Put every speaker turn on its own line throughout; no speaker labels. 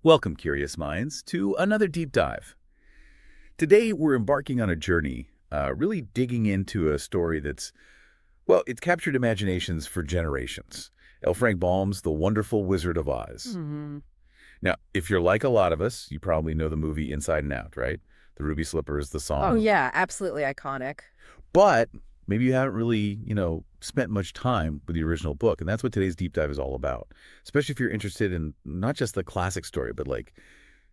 Welcome, curious minds, to another deep dive. Today, we're embarking on a journey, really digging into a story that's, well, it's captured imaginations for generations. L. Frank Baum's The Wonderful Wizard of Oz.
Hmm.
Now, if you're like a lot of us, you probably know the movie Inside and Out, right? The Ruby Slippers, the
Oh,
song.
yeah, absolutely iconic.
But maybe you haven't really, spent much time with the original book, and that's what today's deep dive is all about. Especially if you're interested in not just the classic story, but like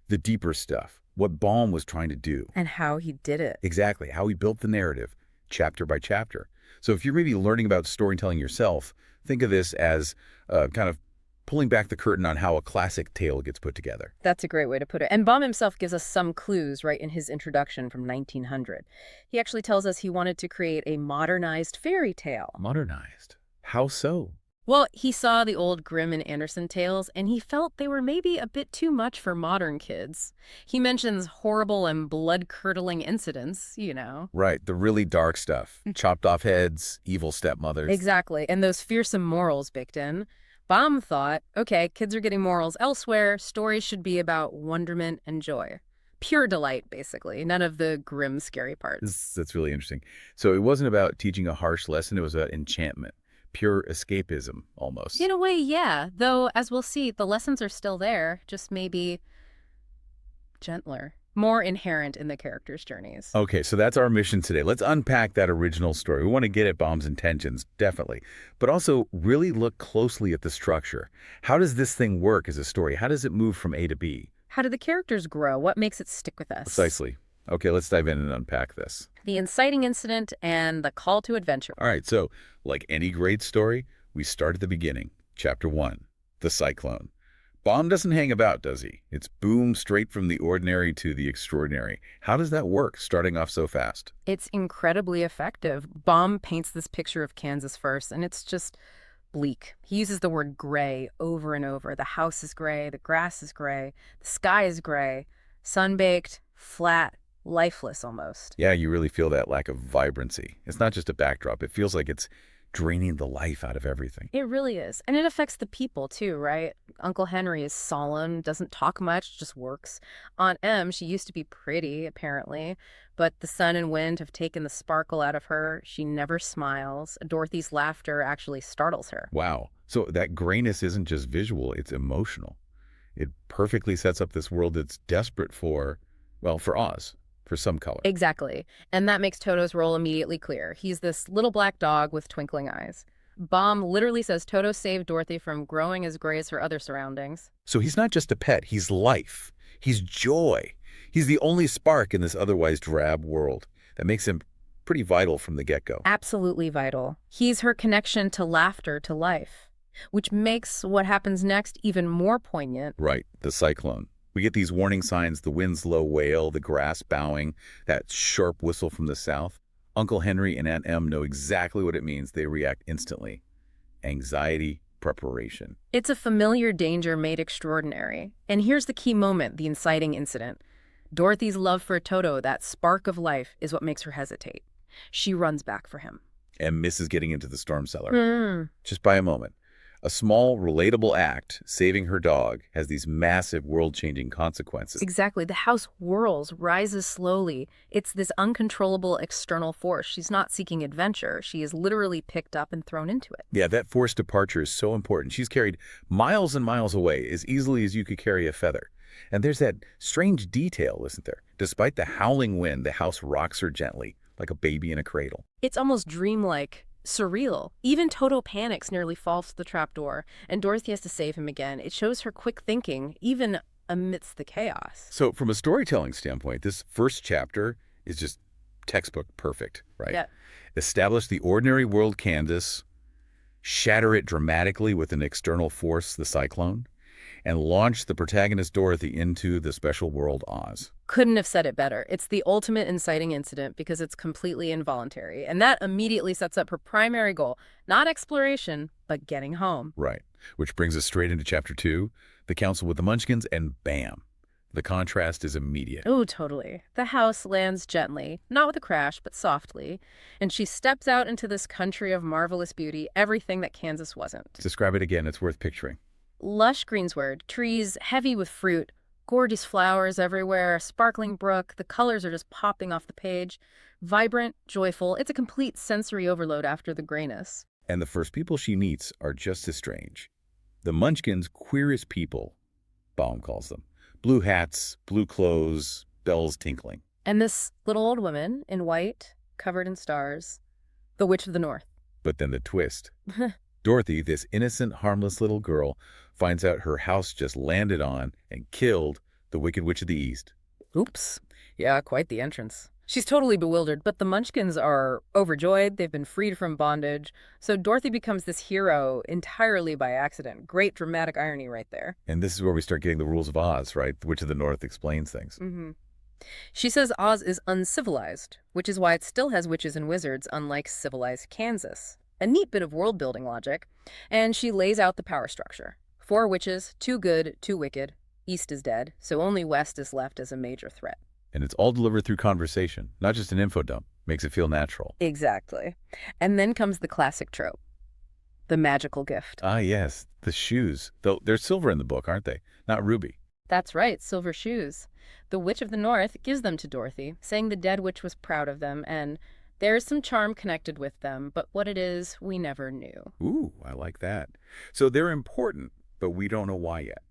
the deeper stuff, what Baum was trying to do.
And how he did it.
Exactly, how he built the narrative, chapter by chapter. So if you're maybe learning about storytelling yourself, think of this as kind of pulling back the curtain on how a classic tale gets put together.
That's a great way to put it. And Baum himself gives us some clues right in his introduction from 1900. He actually tells us he wanted to create a modernized fairy tale.
Modernized. How so?
Well, he saw the old Grimm and Andersen tales, and he felt they were maybe a bit too much for modern kids. He mentions horrible and blood-curdling incidents.
Right, the really dark stuff. Chopped off heads, evil stepmothers.
Exactly, and those fearsome morals baked in. Baum thought, okay, kids are getting morals elsewhere. Stories should be about wonderment and joy. Pure delight, basically. None of the grim, scary parts.
That's really interesting. So it wasn't about teaching a harsh lesson, it was about enchantment. Pure escapism, almost.
In a way, yeah. Though, as we'll see, the lessons are still there, just maybe gentler. More inherent in the characters' journeys.
Okay, so that's our mission today. Let's unpack that original story. We want to get at Baum's intentions, definitely, but also really look closely at the structure. How does this thing work as a story? How does it move from A to B?
How do the characters grow? What makes it stick with us?
Precisely. Okay, let's dive in and unpack this.
The inciting incident and the call to adventure.
All right, so like any great story, we start at the beginning. Chapter 1, The Cyclone. Baum doesn't hang about, does he? It's boom straight from the ordinary to the extraordinary. How does that work, starting off so fast?
It's incredibly effective. Baum paints this picture of Kansas first, and it's just bleak. He uses the word gray over and over. The house is gray, the grass is gray, the sky is gray, sun-baked, flat, lifeless almost.
Yeah, you really feel that lack of vibrancy. It's not just a backdrop. It feels like it's draining the life out of everything.
It really is. And it affects the people too, right? Uncle Henry is solemn, doesn't talk much, just works. Aunt Em, she used to be pretty, apparently, but the sun and wind have taken the sparkle out of her. She never smiles. Dorothy's laughter actually startles her.
Wow. So that grayness isn't just visual, it's emotional. It perfectly sets up this world that's desperate for, well, for Oz, for some color.
Exactly. And that makes Toto's role immediately clear. He's this little black dog with twinkling eyes. Baum literally says Toto saved Dorothy from growing as gray as her other surroundings.
So he's not just a pet, he's life. He's joy. He's the only spark in this otherwise drab world that makes him pretty vital from the get-go.
Absolutely vital. He's her connection to laughter, to life, which makes what happens next even more poignant.
Right, the cyclone. We get these warning signs, the wind's low wail, the grass bowing, that sharp whistle from the south. Uncle Henry and Aunt Em know exactly what it means. They react instantly. Anxiety, preparation.
It's a familiar danger made extraordinary. And here's the key moment, the inciting incident. Dorothy's love for Toto, that spark of life, is what makes her hesitate. She runs back for him.
And misses getting into the storm cellar. Just by a moment. A small, relatable act, saving her dog, has these massive world-changing consequences.
Exactly. The house whirls, rises slowly. It's this uncontrollable external force. She's not seeking adventure. She is literally picked up and thrown into it.
Yeah, that forced departure is so important. She's carried miles and miles away, as easily as you could carry a feather. And there's that strange detail, isn't there? Despite the howling wind, the house rocks her gently, like a baby in a cradle.
It's almost dreamlike. Surreal. Even Toto panics, nearly falls to the trapdoor, and Dorothy has to save him again. It shows her quick thinking, even amidst the chaos.
So from a storytelling standpoint, this first chapter is just textbook perfect, right?
Yeah.
Establish the ordinary world Kansas, shatter it dramatically with an external force, the cyclone, and launch the protagonist Dorothy into the special world Oz.
Couldn't have said it better. It's the ultimate inciting incident because it's completely involuntary. And that immediately sets up her primary goal, not exploration, but getting home.
Right. Which brings us straight into chapter 2, the council with the Munchkins, and bam, the contrast is immediate.
Oh, totally. The house lands gently, not with a crash, but softly, and she steps out into this country of marvelous beauty, everything that Kansas wasn't.
Describe it again, it's worth picturing.
Lush greensward, trees heavy with fruit, Gorgeous flowers everywhere, a sparkling brook, the colors are just popping off the page. Vibrant, joyful, it's a complete sensory overload after the grayness.
And the first people she meets are just as strange. The Munchkins' queerest people, Baum calls them. Blue hats, blue clothes, bells tinkling.
And this little old woman in white, covered in stars, the Witch of the North.
But then the twist. Dorothy, this innocent, harmless little girl, finds out her house just landed on and killed the Wicked Witch of the East.
Oops. Yeah, quite the entrance. She's totally bewildered, but the Munchkins are overjoyed. They've been freed from bondage. So Dorothy becomes this hero entirely by accident. Great dramatic irony right there.
And this is where we start getting the rules of Oz, right? The Witch of the North explains things.
She says Oz is uncivilized, which is why it still has witches and wizards, unlike civilized Kansas. A neat bit of world-building logic. And she lays out the power structure. 4 witches, 2 good, 2 wicked. East is dead, so only West is left as a major threat.
And it's all delivered through conversation, not just an info dump. Makes it feel natural.
Exactly. And then comes the classic trope. The magical gift.
Ah, yes, the shoes. Though they're silver in the book, aren't they? Not ruby.
That's right, silver shoes. The Witch of the North gives them to Dorothy, saying the dead witch was proud of them, and there's some charm connected with them, but what it is, we never knew.
Ooh, I like that. So they're important, but we don't know why yet.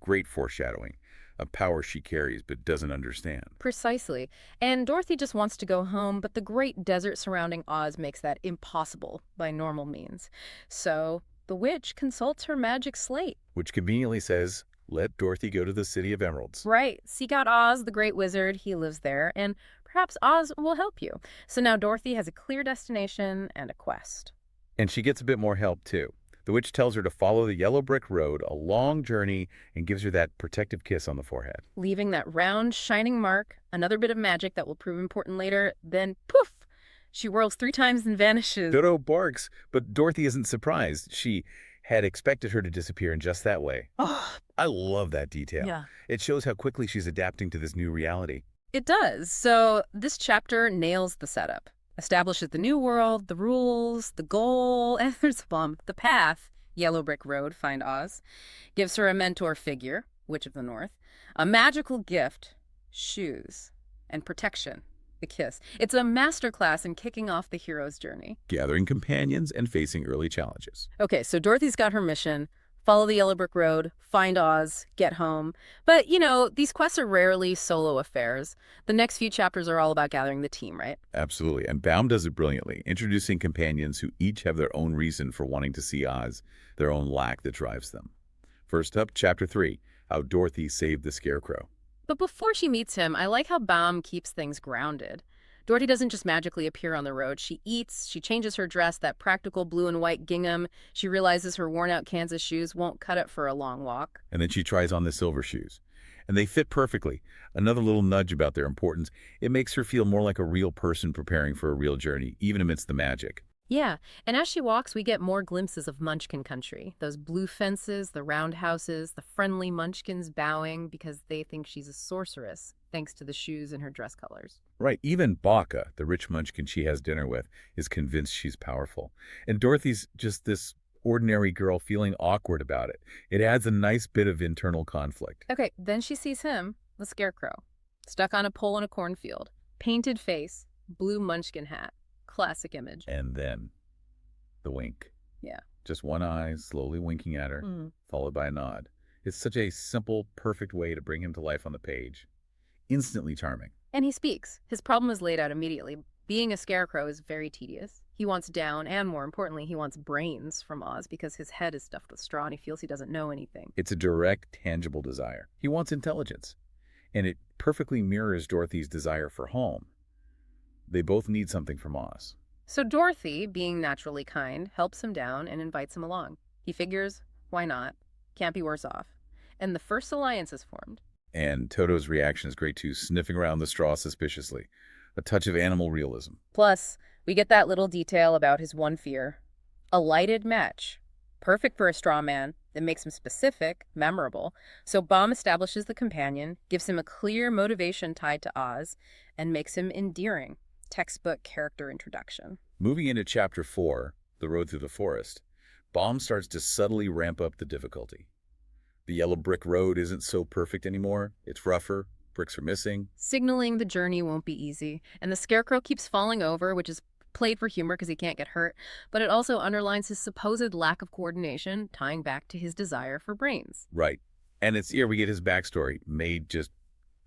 Great foreshadowing. A power she carries but doesn't understand.
Precisely. And Dorothy just wants to go home, but the great desert surrounding Oz makes that impossible by normal means. So the witch consults her magic slate.
Which conveniently says, let Dorothy go to the City of Emeralds.
Right. Seek out Oz, the great wizard. He lives there, and perhaps Oz will help you. So now Dorothy has a clear destination and a quest.
And she gets a bit more help, too. The witch tells her to follow the yellow brick road, a long journey, and gives her that protective kiss on the forehead.
Leaving that round, shining mark, another bit of magic that will prove important later, then poof! She whirls 3 times and vanishes.
Toto barks, but Dorothy isn't surprised. She had expected her to disappear in just that way.
Oh,
I love that detail.
yeah.
It shows how quickly she's adapting to this new reality.
It does. So this chapter nails the setup. Establishes the new world, the rules, the goal, and there's a bump, the path, yellow brick road, find Oz. Gives her a mentor figure, Witch of the North. A magical gift, shoes. And protection, the kiss. It's a masterclass in kicking off the hero's journey.
Gathering companions and facing early challenges.
Okay, so Dorothy's got her mission. Follow the yellow brick road, find Oz, get home. But, you know, these quests are rarely solo affairs. The next few chapters are all about gathering the team, right?
Absolutely. And Baum does it brilliantly, introducing companions who each have their own reason for wanting to see Oz, their own lack that drives them. First up, Chapter 3, How Dorothy Saved the Scarecrow.
But before she meets him, I like how Baum keeps things grounded. Dorothy doesn't just magically appear on the road. She eats, she changes her dress, that practical blue and white gingham. She realizes her worn-out Kansas shoes won't cut it for a long walk.
And then she tries on the silver shoes. And they fit perfectly. Another little nudge about their importance. It makes her feel more like a real person preparing for a real journey, even amidst the magic.
Yeah, and as she walks, we get more glimpses of Munchkin country. Those blue fences, the round houses, the friendly Munchkins bowing because they think she's a sorceress, thanks to the shoes and her dress colors.
Right, even Baka, the rich Munchkin she has dinner with, is convinced she's powerful. And Dorothy's just this ordinary girl feeling awkward about it. It adds a nice bit of internal conflict.
Okay, then she sees him, the Scarecrow, stuck on a pole in a cornfield, painted face, blue Munchkin hat. Classic image.
And then the wink.
Yeah.
Just one eye slowly winking at her, followed by a nod. It's such a simple, perfect way to bring him to life on the page. Instantly charming.
And he speaks. His problem is laid out immediately. Being a scarecrow is very tedious. He wants down, and more importantly, he wants brains from Oz because his head is stuffed with straw and he feels he doesn't know anything.
It's a direct, tangible desire. He wants intelligence. And it perfectly mirrors Dorothy's desire for home. They both need something from Oz.
So Dorothy, being naturally kind, helps him down and invites him along. He figures, why not? Can't be worse off. And the first alliance is formed.
And Toto's reaction is great too, sniffing around the straw suspiciously. A touch of animal realism.
Plus, we get that little detail about his one fear. A lighted match. Perfect for a straw man. That makes him specific, memorable. So Baum establishes the companion, gives him a clear motivation tied to Oz, and makes him endearing. Textbook character introduction.
Moving into Chapter 4, The Road Through the Forest, Baum starts to subtly ramp up the difficulty. The yellow brick road isn't so perfect anymore. It's rougher, bricks are missing.
Signaling the journey won't be easy. And the Scarecrow keeps falling over, which is played for humor because he can't get hurt, but it also underlines his supposed lack of coordination, tying back to his desire for brains.
Right. And it's here we get his backstory, made just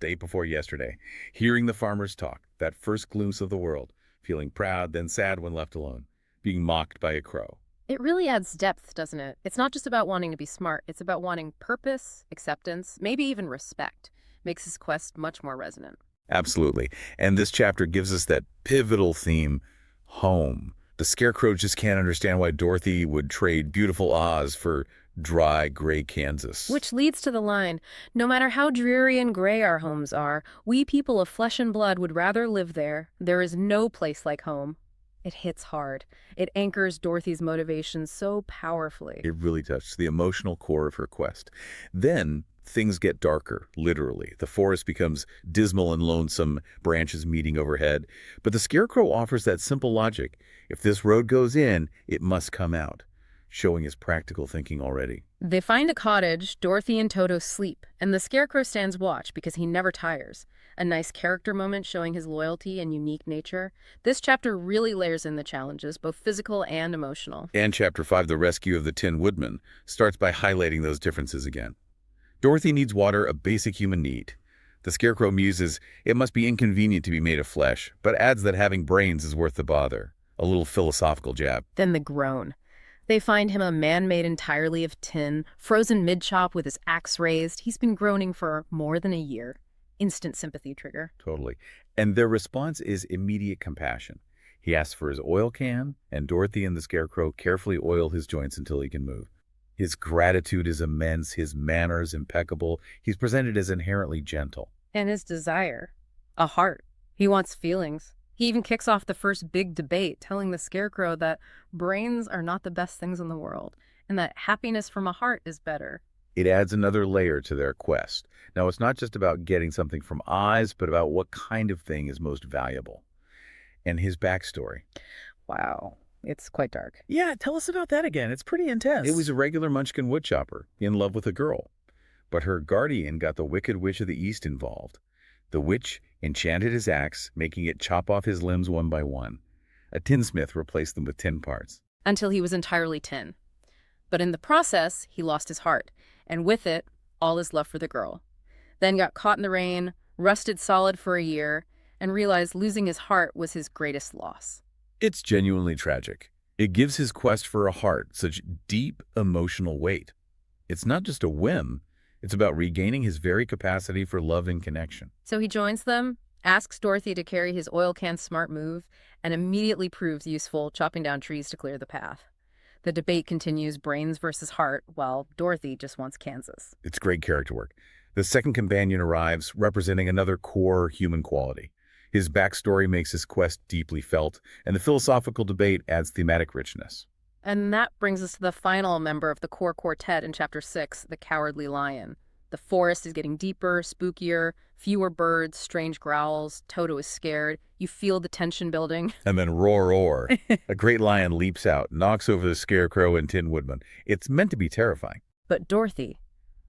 day before yesterday. Hearing the farmers talk, that first glimpse of the world, feeling proud, then sad when left alone, being mocked by a crow.
It really adds depth, doesn't it? It's not just about wanting to be smart, it's about wanting purpose, acceptance, maybe even respect. Makes his quest much more resonant.
Absolutely. And this chapter gives us that pivotal theme, home. The Scarecrow just can't understand why Dorothy would trade beautiful Oz for dry, gray Kansas.
Which leads to the line, no matter how dreary and gray our homes are, we people of flesh and blood would rather live there. There is no place like home. It hits hard. It anchors Dorothy's motivation so powerfully.
It really touched the emotional core of her quest. Then things get darker, literally. The forest becomes dismal and lonesome, branches meeting overhead. But the Scarecrow offers that simple logic. If this road goes in, it must come out, showing his practical thinking already.
They find a cottage, Dorothy and Toto sleep, and the Scarecrow stands watch because he never tires. A nice character moment showing his loyalty and unique nature. This chapter really layers in the challenges, both physical and emotional.
And Chapter 5, The Rescue of the Tin Woodman, starts by highlighting those differences again. Dorothy needs water, a basic human need. The Scarecrow muses, it must be inconvenient to be made of flesh, but adds that having brains is worth the bother. A little philosophical jab.
Then the groan. They find him a man made entirely of tin, frozen mid-chop with his axe raised. He's been groaning for more than a year. Instant sympathy trigger.
Totally. And their response is immediate compassion. He asks for his oil can, and Dorothy and the Scarecrow carefully oil his joints until he can move. His gratitude is immense, his manners impeccable. He's presented as inherently gentle.
And his desire. A heart. He wants feelings. He even kicks off the first big debate, telling the Scarecrow that brains are not the best things in the world, and that happiness from a heart is better.
It adds another layer to their quest. Now, it's not just about getting something from Oz, but about what kind of thing is most valuable. And his backstory.
Wow. It's quite dark.
Yeah, tell us about that again. It's pretty intense.
It was a regular Munchkin woodchopper, in love with a girl. But her guardian got the Wicked Witch of the East involved. The witch enchanted his axe, making it chop off his limbs one by one. A tinsmith replaced them with tin parts.
Until he was entirely tin. But in the process, he lost his heart, and with it, all his love for the girl. Then got caught in the rain, rusted solid for a year, and realized losing his heart was his greatest loss.
It's genuinely tragic. It gives his quest for a heart such deep emotional weight. It's not just a whim. It's about regaining his very capacity for love and connection.
So he joins them, asks Dorothy to carry his oil can smart move, and immediately proves useful, chopping down trees to clear the path. The debate continues, brains versus heart, while Dorothy just wants Kansas.
It's great character work. The second companion arrives, representing another core human quality. His backstory makes his quest deeply felt, and the philosophical debate adds thematic richness.
And that brings us to the final member of the core quartet in Chapter 6, the Cowardly Lion. The forest is getting deeper, spookier, fewer birds, strange growls. Toto is scared. You feel the tension building.
And then roar, roar. A great lion leaps out, knocks over the Scarecrow and Tin Woodman. It's meant to be terrifying.
But Dorothy,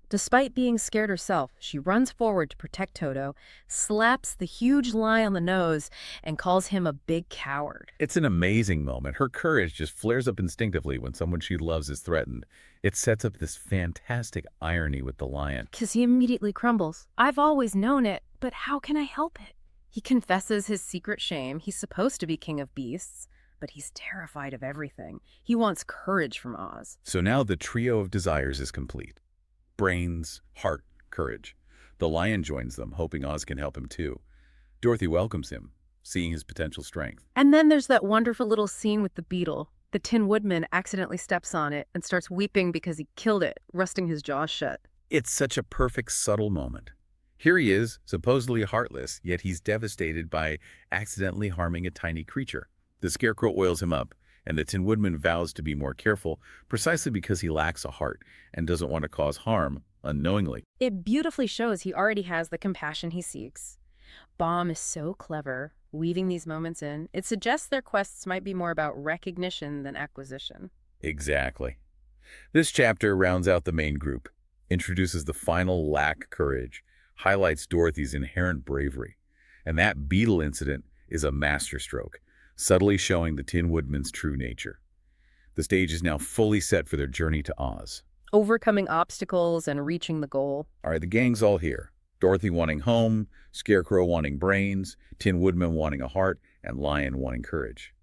despite being scared herself, she runs forward to protect Toto, slaps the huge lion on the nose, and calls him a big coward.
It's an amazing moment. Her courage just flares up instinctively when someone she loves is threatened. It sets up this fantastic irony with the lion.
'Cause he immediately crumbles. I've always known it, but how can I help it? He confesses his secret shame. He's supposed to be king of beasts, but he's terrified of everything. He wants courage from Oz.
So now the trio of desires is complete. Brains, heart, courage. The lion joins them, hoping Oz can help him too. Dorothy welcomes him, seeing his potential strength.
And then there's that wonderful little scene with the beetle. The Tin Woodman accidentally steps on it and starts weeping because he killed it, rusting his jaws shut.
It's such a perfect, subtle moment. Here he is, supposedly heartless, yet he's devastated by accidentally harming a tiny creature. The Scarecrow oils him up, and the Tin Woodman vows to be more careful, precisely because he lacks a heart and doesn't want to cause harm unknowingly.
It beautifully shows he already has the compassion he seeks. Baum is so clever, weaving these moments in. It suggests their quests might be more about recognition than acquisition.
Exactly. This chapter rounds out the main group. introduces the final lack courage, highlights Dorothy's inherent bravery. And that beetle incident is a masterstroke, subtly showing the Tin Woodman's true nature. The stage is now fully set for their journey to Oz.
Overcoming obstacles and reaching the goal.
All right, the gang's all here. Dorothy wanting home, Scarecrow wanting brains, Tin Woodman wanting a heart, and Lion wanting courage.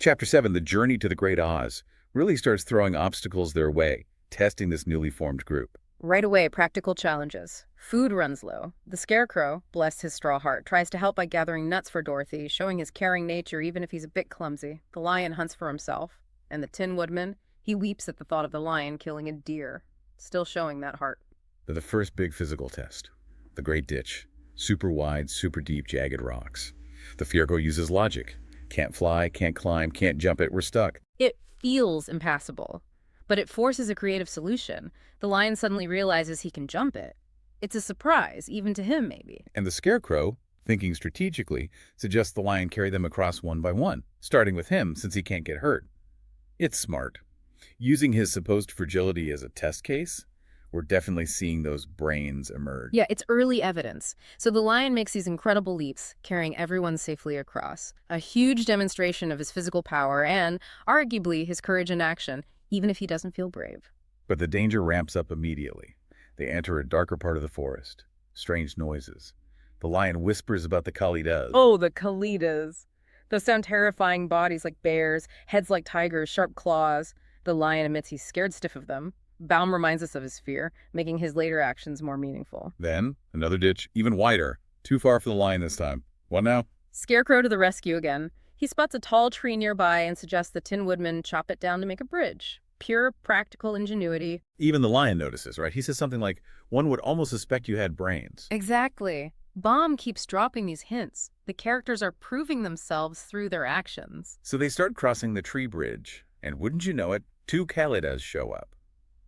Chapter 7, The Journey to the Great Oz, really starts throwing obstacles their way, testing this newly formed group.
Right away, practical challenges. Food runs low. The Scarecrow, bless his straw heart, tries to help by gathering nuts for Dorothy, showing his caring nature even if he's a bit clumsy. The Lion hunts for himself. And the Tin Woodman, he weeps at the thought of the lion killing a deer, still showing that heart.
But the first big physical test, the Great Ditch. Super wide, super deep, jagged rocks. The Scarecrow uses logic. Can't fly, can't climb, can't jump it, we're stuck.
It feels impassable, but it forces a creative solution. The lion suddenly realizes he can jump it. It's a surprise, even to him maybe.
And the Scarecrow, thinking strategically, suggests the lion carry them across one by one, starting with him since he can't get hurt. It's smart. Using his supposed fragility as a test case, we're definitely seeing those brains emerge.
Yeah, it's early evidence. So the lion makes these incredible leaps, carrying everyone safely across. A huge demonstration of his physical power and, arguably, his courage in action, even if he doesn't feel brave.
But the danger ramps up immediately. They enter a darker part of the forest. Strange noises. The lion whispers about the Kalidas.
Oh, the Kalidas. Those sound terrifying, bodies like bears, heads like tigers, sharp claws. The lion admits he's scared stiff of them. Baum reminds us of his fear, making his later actions more meaningful.
Then, another ditch, even wider. Too far for the lion this time. What now?
Scarecrow to the rescue again. He spots a tall tree nearby and suggests the Tin Woodman chop it down to make a bridge. Pure practical ingenuity.
Even the lion notices, right? He says something like, one would almost suspect you had brains.
Exactly. Baum keeps dropping these hints. The characters are proving themselves through their actions.
So they start crossing the tree bridge, and wouldn't you know it, two Kalidas show up.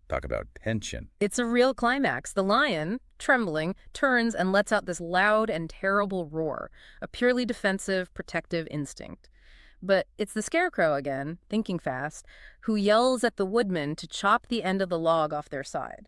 Talk about tension.
It's a real climax. The lion, trembling, turns and lets out this loud and terrible roar, a purely defensive, protective instinct. But it's the Scarecrow again, thinking fast, who yells at the woodman to chop the end of the log off their side.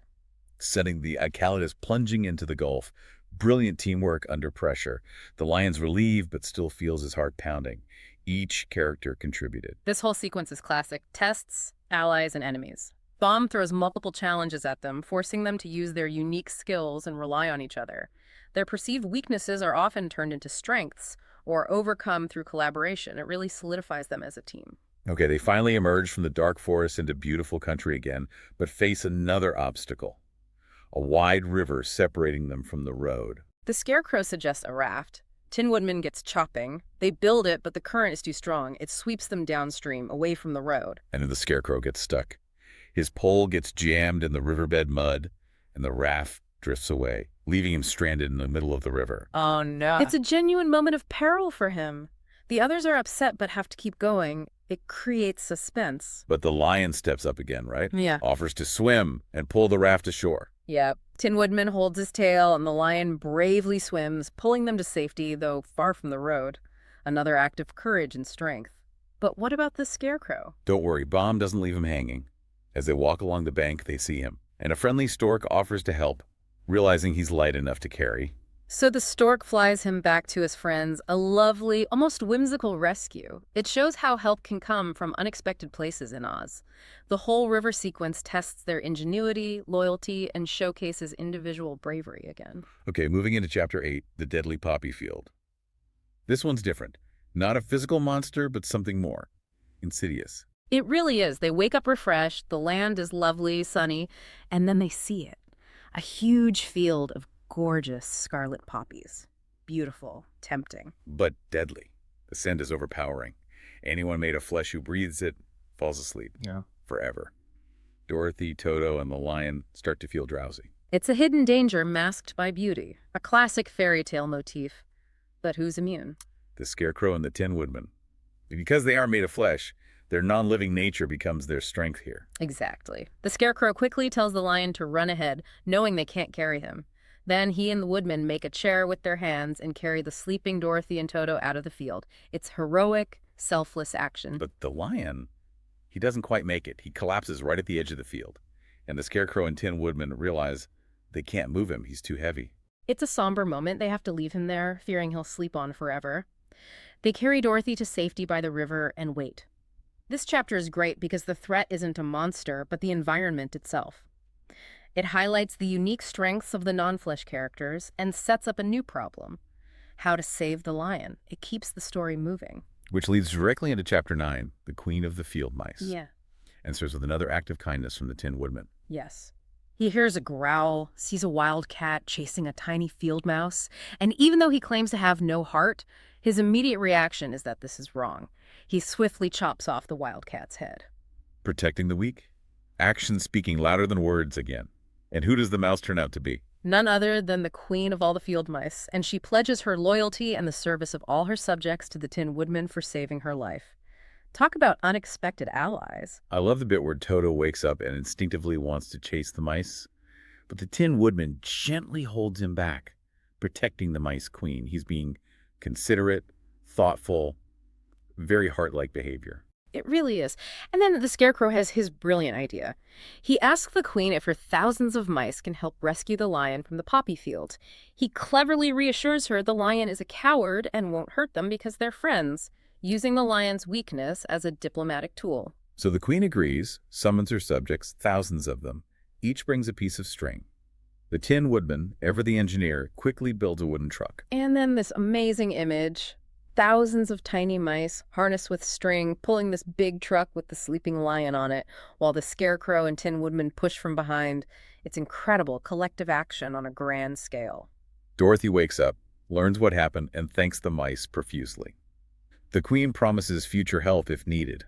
Setting the Kalidas plunging into the gulf. Brilliant teamwork under pressure. The lion's relieved but still feels his heart pounding. Each character contributed.
This whole sequence is classic. Tests, allies, and enemies. Baum throws multiple challenges at them, forcing them to use their unique skills and rely on each other. Their perceived weaknesses are often turned into strengths or overcome through collaboration. It really solidifies them as a team.
Okay, they finally emerge from the dark forest into beautiful country again, but face another obstacle. A wide river separating them from the road.
The Scarecrow suggests a raft. Tin Woodman gets chopping. They build it, but the current is too strong. It sweeps them downstream, away from the road.
And then the Scarecrow gets stuck. His pole gets jammed in the riverbed mud, and the raft drifts away, leaving him stranded in the middle of the river.
Oh, no. It's a genuine moment of peril for him. The others are upset but have to keep going. It creates suspense.
But the lion steps up again, right?
Yeah.
Offers to swim and pull the raft ashore.
Yep. Tin Woodman holds his tail, and the lion bravely swims, pulling them to safety, though far from the road. Another act of courage and strength. But what about the Scarecrow?
Don't worry, Baum doesn't leave him hanging. As they walk along the bank, they see him, and a friendly stork offers to help, realizing he's light enough to carry.
So the stork flies him back to his friends, a lovely, almost whimsical rescue. It shows how help can come from unexpected places in Oz. The whole river sequence tests their ingenuity, loyalty, and showcases individual bravery again.
Okay, moving into Chapter 8, The Deadly Poppy Field. This one's different. Not a physical monster, but something more. Insidious.
It really is. They wake up refreshed, the land is lovely, sunny, and then they see it. A huge field of gorgeous scarlet poppies. Beautiful, tempting.
But deadly. The scent is overpowering. Anyone made of flesh who breathes it falls asleep.
Yeah.
Forever. Dorothy, Toto, and the lion start to feel drowsy.
It's a hidden danger masked by beauty, a classic fairy tale motif. But who's immune?
The Scarecrow and the Tin Woodman. Because they are made of flesh, their non-living nature becomes their strength here.
Exactly. The Scarecrow quickly tells the lion to run ahead, knowing they can't carry him. Then he and the woodman make a chair with their hands and carry the sleeping Dorothy and Toto out of the field. It's heroic, selfless action.
But the lion, he doesn't quite make it. He collapses right at the edge of the field. And the Scarecrow and Tin Woodman realize they can't move him. He's too heavy.
It's a somber moment. They have to leave him there, fearing he'll sleep on forever. They carry Dorothy to safety by the river and wait. This chapter is great because the threat isn't a monster, but the environment itself. It highlights the unique strengths of the non-flesh characters and sets up a new problem: how to save the lion. It keeps the story moving.
Which leads directly into Chapter 9, the Queen of the Field Mice.
Yeah.
And starts with another act of kindness from the Tin Woodman.
Yes. He hears a growl, sees a wild cat chasing a tiny field mouse, and even though he claims to have no heart, his immediate reaction is that this is wrong. He swiftly chops off the wildcat's head.
Protecting the weak? Action speaking louder than words again. And who does the mouse turn out to be?
None other than the queen of all the field mice, and she pledges her loyalty and the service of all her subjects to the Tin Woodman for saving her life. Talk about unexpected allies.
I love the bit where Toto wakes up and instinctively wants to chase the mice, but the Tin Woodman gently holds him back, protecting the Mice Queen. He's being considerate, thoughtful, very heart-like behavior.
It really is. And then the Scarecrow has his brilliant idea. He asks the queen if her thousands of mice can help rescue the lion from the poppy field. He cleverly reassures her the lion is a coward and won't hurt them because they're friends, using the lion's weakness as a diplomatic tool.
So the queen agrees, summons her subjects, thousands of them. Each brings a piece of string. The Tin Woodman, ever the engineer, quickly builds a wooden truck.
And then this amazing image. Thousands of tiny mice, harnessed with string, pulling this big truck with the sleeping lion on it, while the Scarecrow and Tin Woodman push from behind. It's incredible collective action on a grand scale.
Dorothy wakes up, learns what happened, and thanks the mice profusely. The queen promises future help if needed.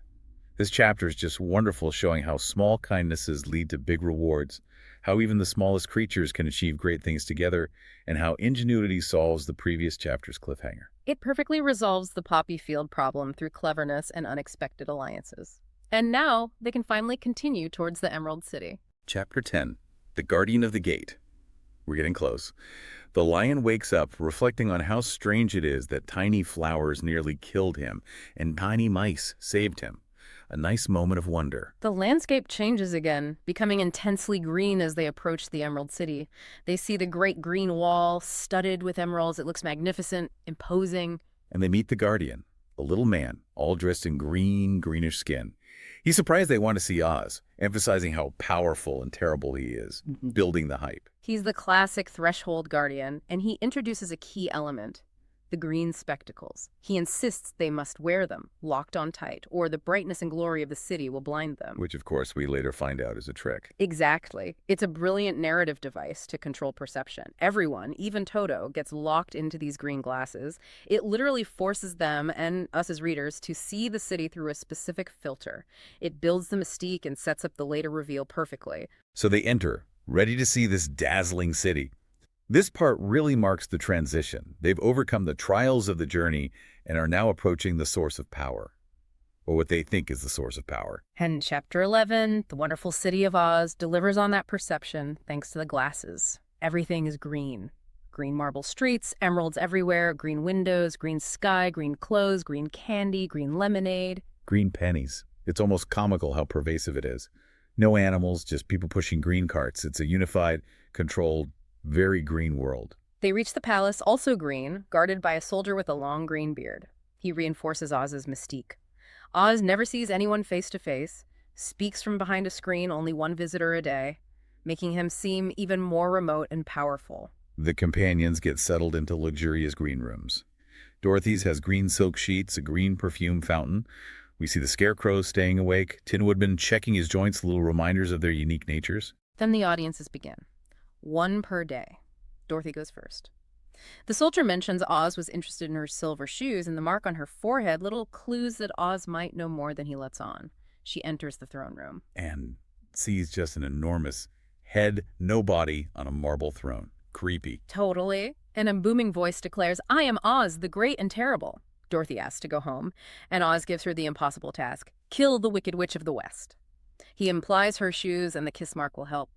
This chapter is just wonderful, showing how small kindnesses lead to big rewards, how even the smallest creatures can achieve great things together, and how ingenuity solves the previous chapter's cliffhanger.
It perfectly resolves the poppy field problem through cleverness and unexpected alliances. And now they can finally continue towards the Emerald City.
Chapter 10, The Guardian of the Gate. We're getting close. The lion wakes up, reflecting on how strange it is that tiny flowers nearly killed him and tiny mice saved him. A nice moment of wonder.
The landscape changes again, becoming intensely green as they approach the Emerald City. They see the great green wall, studded with emeralds. It looks magnificent, imposing.
And they meet the Guardian, a little man, all dressed in greenish skin. He's surprised they want to see Oz, emphasizing how powerful and terrible he is, building the hype.
He's the classic threshold guardian, and he introduces a key element: the green spectacles. He insists they must wear them, locked on tight, or the brightness and glory of the city will blind them.
Which, of course, we later find out is a trick.
Exactly. It's a brilliant narrative device to control perception. Everyone, even Toto, gets locked into these green glasses. It literally forces them, and us as readers, to see the city through a specific filter. It builds the mystique and sets up the later reveal perfectly.
So they enter, ready to see this dazzling city. This part really marks the transition. They've overcome the trials of the journey and are now approaching the source of power, or what they think is the source of power.
And Chapter 11, the wonderful city of Oz, delivers on that perception thanks to the glasses. Everything is green. Green marble streets, emeralds everywhere, green windows, green sky, green clothes, green candy, green lemonade.
Green pennies. It's almost comical how pervasive it is. No animals, just people pushing green carts. It's a unified, controlled, very green world.
They reach the palace, also green, guarded by a soldier with a long green beard. He reinforces Oz's mystique. Oz never sees anyone face to face, speaks from behind a screen, only one visitor a day, making him seem even more remote and powerful.
The companions get settled into luxurious green rooms. Dorothy's has green silk sheets, a green perfume fountain. We see the Scarecrow staying awake, Tin Woodman checking his joints, little reminders of their unique natures.
Then the audiences begin. One per day. Dorothy goes first. The soldier mentions Oz was interested in her silver shoes and the mark on her forehead, little clues that Oz might know more than he lets on. She enters the throne room.
And sees just an enormous head, no body, on a marble throne. Creepy.
Totally. And a booming voice declares, "I am Oz, the great and terrible." Dorothy asks to go home, and Oz gives her the impossible task: kill the Wicked Witch of the West. He implies her shoes and the kiss mark will help.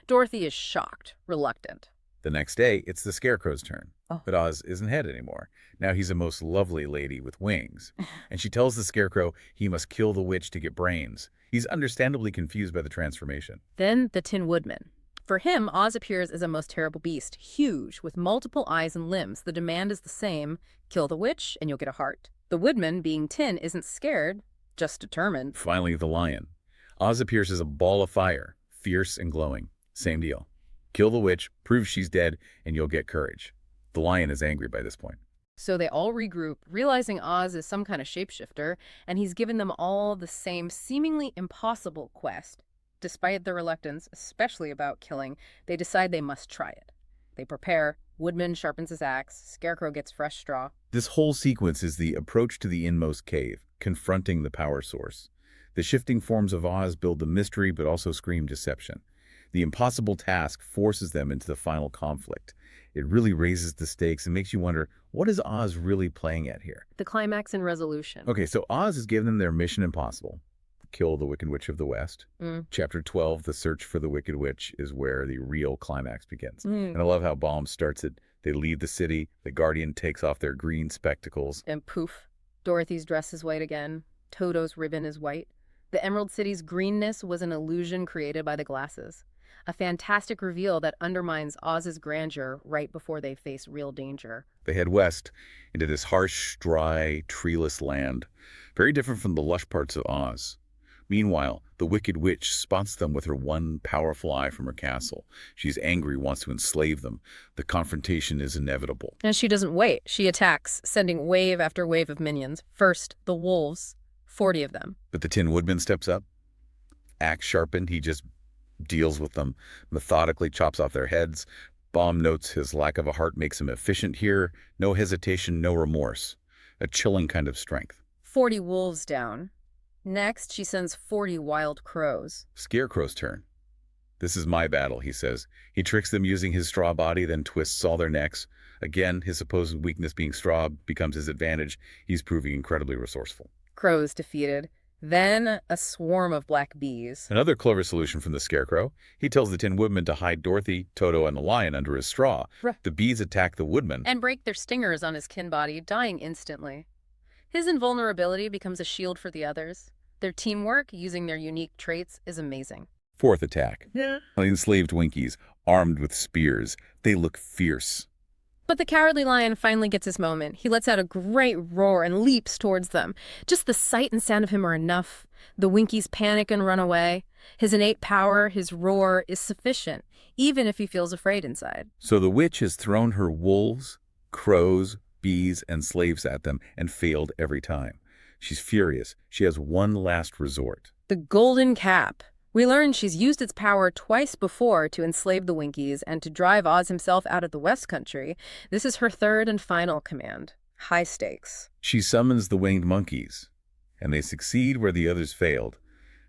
Dorothy is shocked, reluctant.
The next day, it's the Scarecrow's turn.
Oh.
But Oz isn't head anymore. Now he's a most lovely lady with wings. And she tells the Scarecrow he must kill the witch to get brains. He's understandably confused by the transformation.
Then the Tin Woodman. For him, Oz appears as a most terrible beast, huge, with multiple eyes and limbs. The demand is the same: kill the witch and you'll get a heart. The Woodman, being tin, isn't scared, just determined.
Finally, the lion. Oz appears as a ball of fire, fierce and glowing. Same deal. Kill the witch, prove she's dead, and you'll get courage. The lion is angry by this point.
So they all regroup, realizing Oz is some kind of shapeshifter, and he's given them all the same seemingly impossible quest. Despite their reluctance, especially about killing, they decide they must try it. They prepare. Woodman sharpens his axe. Scarecrow gets fresh straw.
This whole sequence is the approach to the inmost cave, confronting the power source. The shifting forms of Oz build the mystery but also scream deception. The impossible task forces them into the final conflict. It really raises the stakes and makes you wonder, what is Oz really playing at here?
The climax and resolution.
Okay, so Oz has given them their mission impossible. Kill the Wicked Witch of the West. Chapter 12, The Search for the Wicked Witch, is where the real climax begins. And I love how Baum starts it. They leave the city. The Guardian takes off their green spectacles.
And poof, Dorothy's dress is white again. Toto's ribbon is white. The Emerald City's greenness was an illusion created by the glasses. A fantastic reveal that undermines Oz's grandeur right before they face real danger.
They head west into this harsh, dry, treeless land, very different from the lush parts of Oz. Meanwhile, the Wicked Witch spots them with her one powerful eye from her castle. She's angry, wants to enslave them. The confrontation is inevitable.
And she doesn't wait. She attacks, sending wave after wave of minions. First, the wolves, 40 of them.
But the Tin Woodman steps up. Axe sharpened, he just deals with them, methodically chops off their heads. Baum notes his lack of a heart makes him efficient here. No hesitation, no remorse. A chilling kind of strength.
40 wolves down. Next, she sends 40 wild crows.
Scarecrow's turn. This is my battle, he says. He tricks them using his straw body, then twists all their necks. Again, his supposed weakness being straw becomes his advantage. He's proving incredibly resourceful.
Crows defeated. Then a swarm of black bees.
Another clever solution from the Scarecrow. He tells the Tin Woodman to hide Dorothy, Toto, and the lion under his straw. The bees attack the Woodman.
And break their stingers on his kin body, dying instantly. His invulnerability becomes a shield for the others. Their teamwork, using their unique traits, is amazing.
Fourth attack.
Yeah.
Enslaved Winkies, armed with spears. They look fierce.
But the Cowardly Lion finally gets his moment. He lets out a great roar and leaps towards them. Just the sight and sound of him are enough. The Winkies panic and run away. His innate power, his roar, is sufficient, even if he feels afraid inside.
So the witch has thrown her wolves, crows, bees, and slaves at them and failed every time. She's furious. She has one last resort.
The Golden Cap. We learn she's used its power twice before to enslave the Winkies and to drive Oz himself out of the West Country. This is her third and final command. High stakes.
She summons the winged monkeys, and they succeed where the others failed.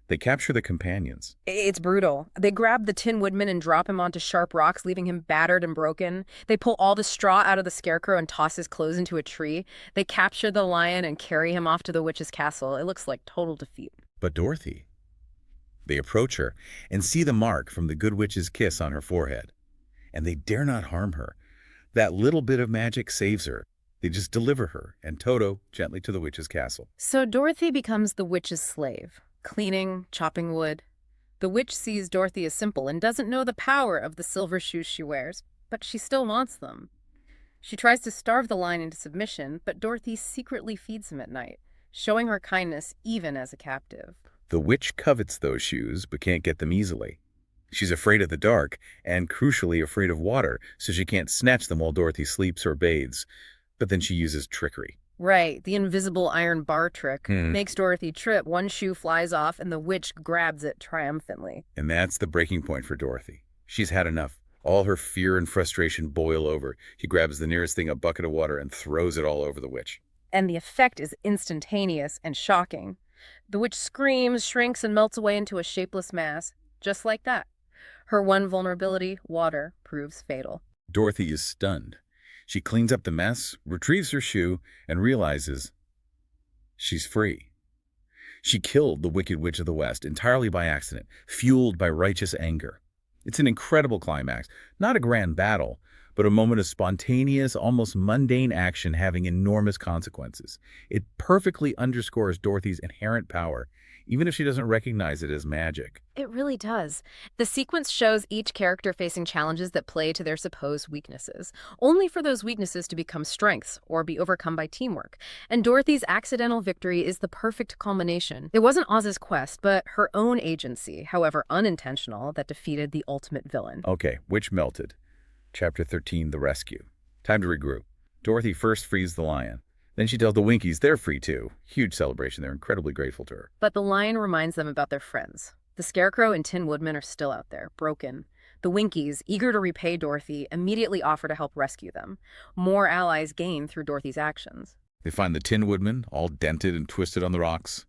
They capture the companions.
It's brutal. They grab the Tin Woodman and drop him onto sharp rocks, leaving him battered and broken. They pull all the straw out of the Scarecrow and toss his clothes into a tree. They capture the lion and carry him off to the witch's castle. It looks like total defeat.
But Dorothy. They approach her and see the mark from the good witch's kiss on her forehead. And they dare not harm her. That little bit of magic saves her. They just deliver her and Toto gently to the witch's castle.
So Dorothy becomes the witch's slave, cleaning, chopping wood. The witch sees Dorothy as simple and doesn't know the power of the silver shoes she wears, but she still wants them. She tries to starve the lion into submission, but Dorothy secretly feeds him at night, showing her kindness even as a captive.
The witch covets those shoes, but can't get them easily. She's afraid of the dark, and crucially afraid of water, so she can't snatch them while Dorothy sleeps or bathes. But then she uses trickery.
Right, the invisible iron bar trick makes Dorothy trip. One shoe flies off, and the witch grabs it triumphantly.
And that's the breaking point for Dorothy. She's had enough. All her fear and frustration boil over. She grabs the nearest thing, a bucket of water, and throws it all over the witch.
And the effect is instantaneous and shocking. The witch screams, shrinks, and melts away into a shapeless mass. Just like that. Her one vulnerability, water, proves fatal.
Dorothy is stunned. She cleans up the mess, retrieves her shoe, and realizes she's free. She killed the Wicked Witch of the West entirely by accident, fueled by righteous anger. It's an incredible climax, not a grand battle, but a moment of spontaneous, almost mundane action having enormous consequences. It perfectly underscores Dorothy's inherent power, even if she doesn't recognize it as magic.
It really does. The sequence shows each character facing challenges that play to their supposed weaknesses, only for those weaknesses to become strengths or be overcome by teamwork. And Dorothy's accidental victory is the perfect culmination. It wasn't Oz's quest, but her own agency, however unintentional, that defeated the ultimate villain.
Okay, witch melted. Chapter 13, The Rescue. Time to regroup. Dorothy first frees the lion. Then she tells the Winkies they're free too. Huge celebration. They're incredibly grateful to her.
But the lion reminds them about their friends. The Scarecrow and Tin Woodman are still out there, broken. The Winkies, eager to repay Dorothy, immediately offer to help rescue them. More allies gain through Dorothy's actions.
They find the Tin Woodman, all dented and twisted on the rocks.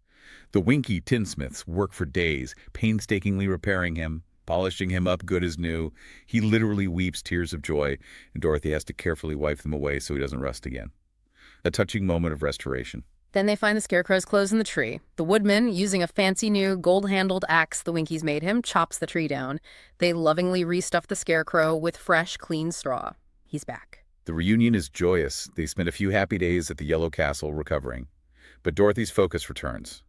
The Winky tinsmiths work for days, painstakingly repairing him, polishing him up good as new. He literally weeps tears of joy, and Dorothy has to carefully wipe them away so he doesn't rust again. A touching moment of restoration.
Then they find the Scarecrow's clothes in the tree. The Woodman, using a fancy new gold-handled axe the Winkies made him, chops the tree down. They lovingly restuff the Scarecrow with fresh, clean straw. He's back.
The reunion is joyous. They spend a few happy days at the Yellow Castle recovering. But Dorothy's focus returns.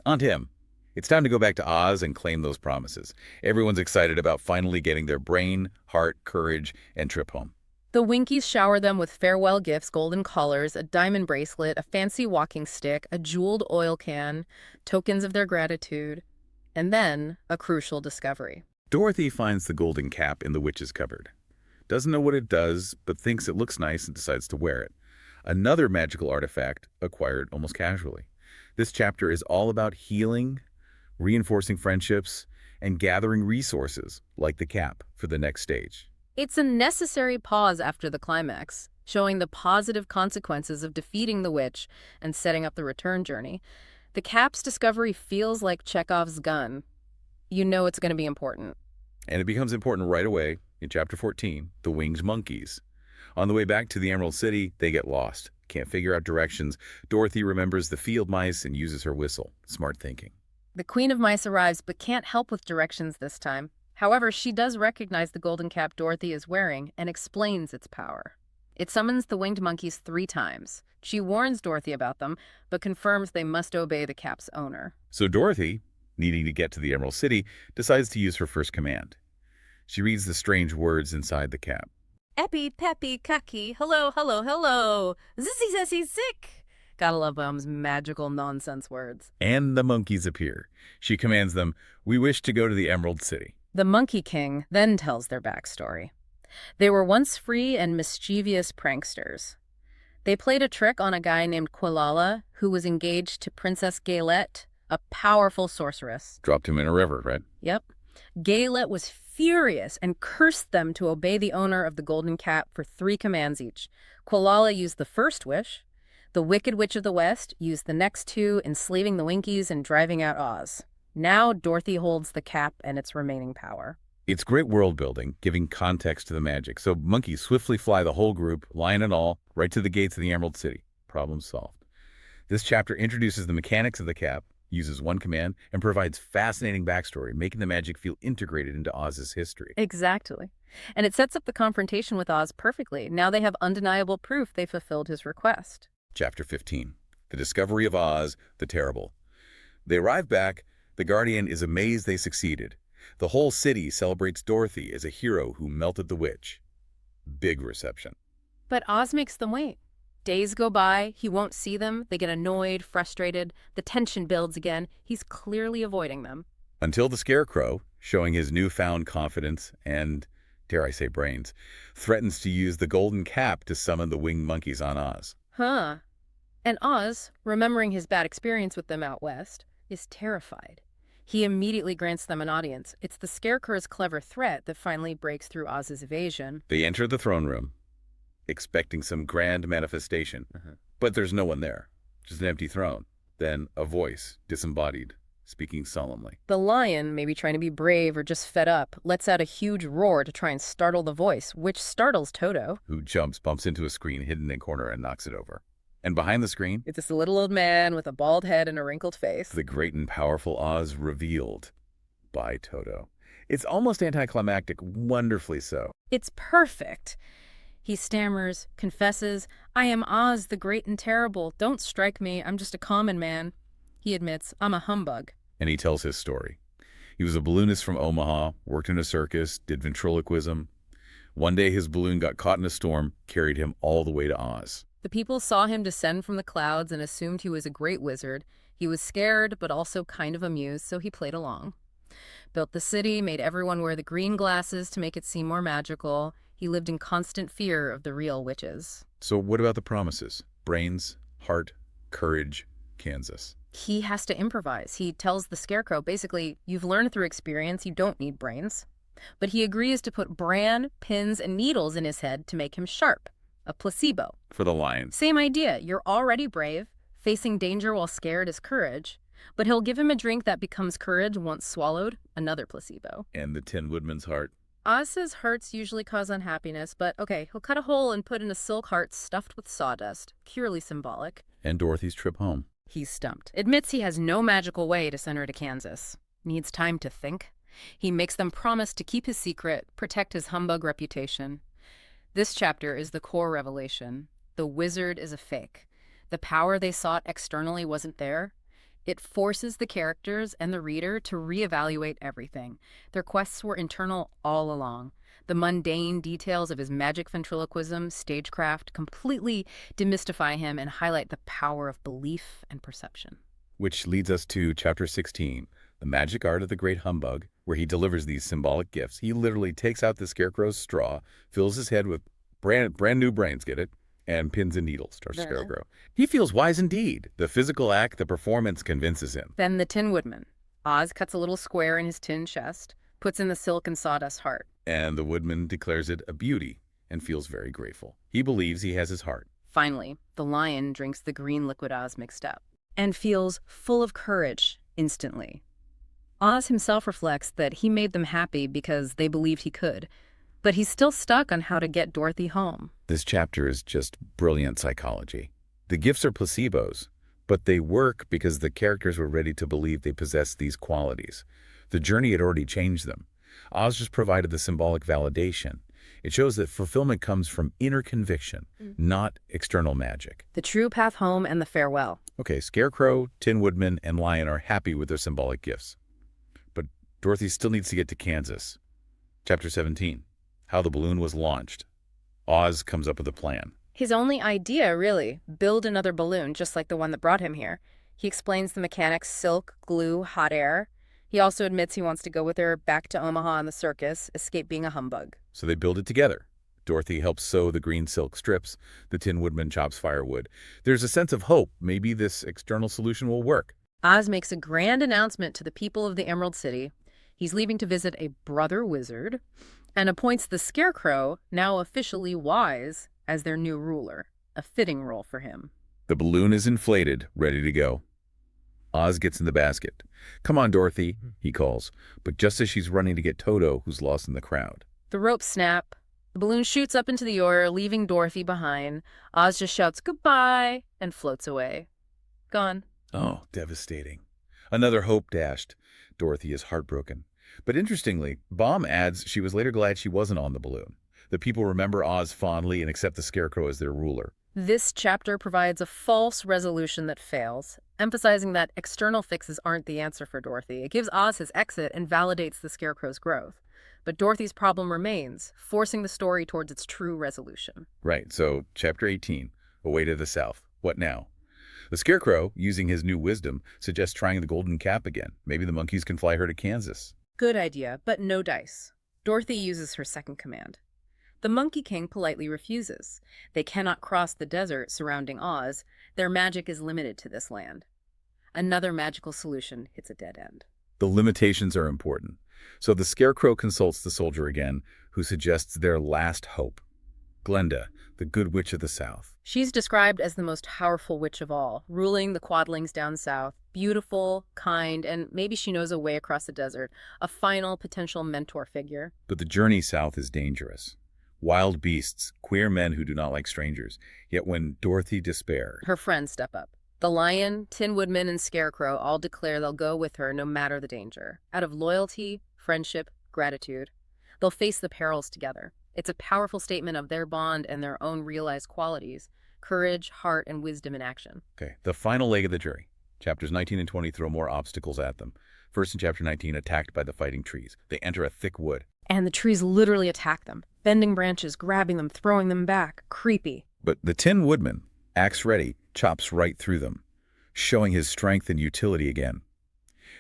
On to him. It's time to go back to Oz and claim those promises. Everyone's excited about finally getting their brain, heart, courage, and trip home.
The Winkies shower them with farewell gifts, golden collars, a diamond bracelet, a fancy walking stick, a jeweled oil can, tokens of their gratitude, and then a crucial discovery.
Dorothy finds the golden cap in the witch's cupboard. Doesn't know what it does, but thinks it looks nice and decides to wear it. Another magical artifact acquired almost casually. This chapter is all about healing, reinforcing friendships, and gathering resources, like the cap, for the next stage.
It's a necessary pause after the climax, showing the positive consequences of defeating the witch and setting up the return journey. The cap's discovery feels like Chekhov's gun. You know it's going to be important.
And it becomes important right away in Chapter 14, The Winged Monkeys. On the way back to the Emerald City, they get lost. Can't figure out directions. Dorothy remembers the field mice and uses her whistle. Smart thinking.
The Queen of Mice arrives but can't help with directions this time. However, she does recognize the golden cap Dorothy is wearing and explains its power. It summons the winged monkeys 3 times. She warns Dorothy about them, but confirms they must obey the cap's owner.
So Dorothy, needing to get to the Emerald City, decides to use her first command. She reads the strange words inside the cap.
Epi, peppy, cucky, hello, hello, hello, zissy, zessy, sick. Gotta love Bum's magical nonsense words.
And the monkeys appear. She commands them, "We wish to go to the Emerald City."
The Monkey King then tells their backstory. They were once free and mischievous pranksters. They played a trick on a guy named Quilala, who was engaged to Princess Gaylette, a powerful sorceress.
Dropped him in a river, right?
Yep. Gaylette was furious and cursed them to obey the owner of the golden cap for 3 commands each. Quilala used the first wish. The Wicked Witch of the West used the next 2, enslaving the Winkies and driving out Oz. Now Dorothy holds the cap and its remaining power.
It's great world building, giving context to the magic. So monkeys swiftly fly the whole group, lion and all, right to the gates of the Emerald City. Problem solved. This chapter introduces the mechanics of the cap, uses 1 command, and provides fascinating backstory, making the magic feel integrated into Oz's history.
Exactly. And it sets up the confrontation with Oz perfectly. Now they have undeniable proof they fulfilled his request.
Chapter 15, The Discovery of Oz, the Terrible. They arrive back. The Guardian is amazed they succeeded. The whole city celebrates Dorothy as a hero who melted the witch. Big reception.
But Oz makes them wait. Days go by, he won't see them, they get annoyed, frustrated, the tension builds again, he's clearly avoiding them.
Until the Scarecrow, showing his newfound confidence and, dare I say brains, threatens to use the golden cap to summon the winged monkeys on Oz.
Huh. And Oz, remembering his bad experience with them out west, is terrified. He immediately grants them an audience. It's the Scarecrow's clever threat that finally breaks through Oz's evasion.
They enter the throne room, expecting some grand manifestation. But there's no one there, just an empty throne. Then a voice, disembodied, speaking solemnly.
The lion, maybe trying to be brave or just fed up, lets out a huge roar to try and startle the voice, which startles Toto,
who jumps, bumps into a screen hidden in a corner, and knocks it over. And behind the screen,
it's this little old man with a bald head and a wrinkled face.
The great and powerful Oz revealed by Toto. It's almost anticlimactic, wonderfully so.
It's perfect. He stammers, confesses, "I am Oz, the great and terrible. Don't strike me, I'm just a common man." He admits, "I'm a humbug."
And he tells his story. He was a balloonist from Omaha, worked in a circus, did ventriloquism. One day his balloon got caught in a storm, carried him all the way to Oz.
The people saw him descend from the clouds and assumed he was a great wizard. He was scared, but also kind of amused, so he played along. Built the city, made everyone wear the green glasses to make it seem more magical. He lived in constant fear of the real witches.
So what about the promises? Brains, heart, courage, Kansas.
He has to improvise. He tells the Scarecrow, basically, you've learned through experience, you don't need brains. But he agrees to put bran, pins, and needles in his head to make him sharp. A placebo.
For the lions.
Same idea. You're already brave. Facing danger while scared is courage. But he'll give him a drink that becomes courage once swallowed, another placebo.
And the Tin Woodman's heart.
Oz says hearts usually cause unhappiness, but okay, he'll cut a hole and put in a silk heart stuffed with sawdust. Purely symbolic.
And Dorothy's trip home.
He's stumped. Admits he has no magical way to send her to Kansas. Needs time to think. He makes them promise to keep his secret, protect his humbug reputation. This chapter is the core revelation. The wizard is a fake. The power they sought externally wasn't there. It forces the characters and the reader to reevaluate everything. Their quests were internal all along. The mundane details of his magic ventriloquism, stagecraft, completely demystify him and highlight the power of belief and perception.
Which leads us to Chapter 16, The Magic Art of the Great Humbug, where he delivers these symbolic gifts. He literally takes out the Scarecrow's straw, fills his head with brand new brains, get it? And pins and needles, starts Scarecrow. He feels wise indeed. The physical act, the performance convinces him.
Then the Tin Woodman. Oz cuts a little square in his tin chest, puts in the silk and sawdust heart.
And the Woodman declares it a beauty and feels very grateful. He believes he has his heart.
Finally, the Lion drinks the green liquid Oz mixed up and feels full of courage instantly. Oz himself reflects that he made them happy because they believed he could, but he's still stuck on how to get Dorothy home.
This chapter is just brilliant psychology. The gifts are placebos, but they work because the characters were ready to believe they possessed these qualities. The journey had already changed them. Oz just provided the symbolic validation. It shows that fulfillment comes from inner conviction, not external magic.
The true path home and the farewell.
Okay, Scarecrow, Tin Woodman, and Lion are happy with their symbolic gifts. But Dorothy still needs to get to Kansas. Chapter 17, How the Balloon Was Launched. Oz comes up with a plan.
His only idea, really, build another balloon just like the one that brought him here. He explains the mechanics: silk, glue, hot air. He also admits he wants to go with her back to Omaha and the circus, escape being a humbug.
So they build it together. Dorothy helps sew the green silk strips. The Tin Woodman chops firewood. There's a sense of hope. Maybe this external solution will work.
Oz makes a grand announcement to the people of the Emerald City. He's leaving to visit a brother wizard and appoints the Scarecrow, now officially wise, as their new ruler. A fitting role for him.
The balloon is inflated, ready to go. Oz gets in the basket. "Come on, Dorothy," he calls, but just as she's running to get Toto, who's lost in the crowd.
The ropes snap. The balloon shoots up into the air, leaving Dorothy behind. Oz just shouts goodbye and floats away. Gone.
Oh, devastating. Another hope dashed. Dorothy is heartbroken. But interestingly, Baum adds she was later glad she wasn't on the balloon. The people remember Oz fondly and accept the Scarecrow as their ruler.
This chapter provides a false resolution that fails, emphasizing that external fixes aren't the answer for Dorothy. It gives Oz his exit and validates the Scarecrow's growth. But Dorothy's problem remains, forcing the story towards its true resolution.
Right, so Chapter 18, Away to the South. What now? The Scarecrow, using his new wisdom, suggests trying the Golden Cap again. Maybe the monkeys can fly her to Kansas.
Good idea, but no dice. Dorothy uses her second command. The Monkey King politely refuses. They cannot cross the desert surrounding Oz. Their magic is limited to this land. Another magical solution hits a dead end.
The limitations are important. So the Scarecrow consults the soldier again, who suggests their last hope. Glenda, the Good Witch of the South.
She's described as the most powerful witch of all, ruling the Quadlings down south. Beautiful, kind, and maybe she knows a way across the desert. A final potential mentor figure.
But the journey south is dangerous. Wild beasts, queer men who do not like strangers. Yet when Dorothy despairs,
Her friends step up. The Lion, Tin Woodman, and Scarecrow all declare they'll go with her no matter the danger. Out of loyalty, friendship, gratitude, they'll face the perils together. It's a powerful statement of their bond and their own realized qualities: courage, heart, and wisdom in action.
Okay, the final leg of the jury. Chapters 19 and 20 throw more obstacles at them. First in chapter 19, attacked by the fighting trees. They enter a thick wood.
And the trees literally attack them, bending branches, grabbing them, throwing them back. Creepy.
But the Tin Woodman, axe ready, chops right through them, showing his strength and utility again.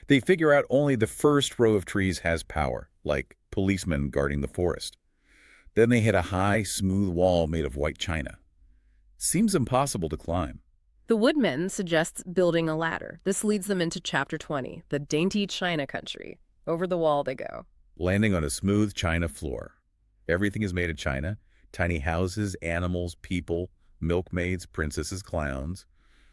They figure out only the first row of trees has power, like policemen guarding the forest. Then they hit a high, smooth wall made of white china. Seems impossible to climb.
The woodman suggests building a ladder. This leads them into chapter 20, the dainty China country. Over the wall they go.
Landing on a smooth china floor. Everything is made of china. Tiny houses, animals, people, milkmaids, princesses, clowns.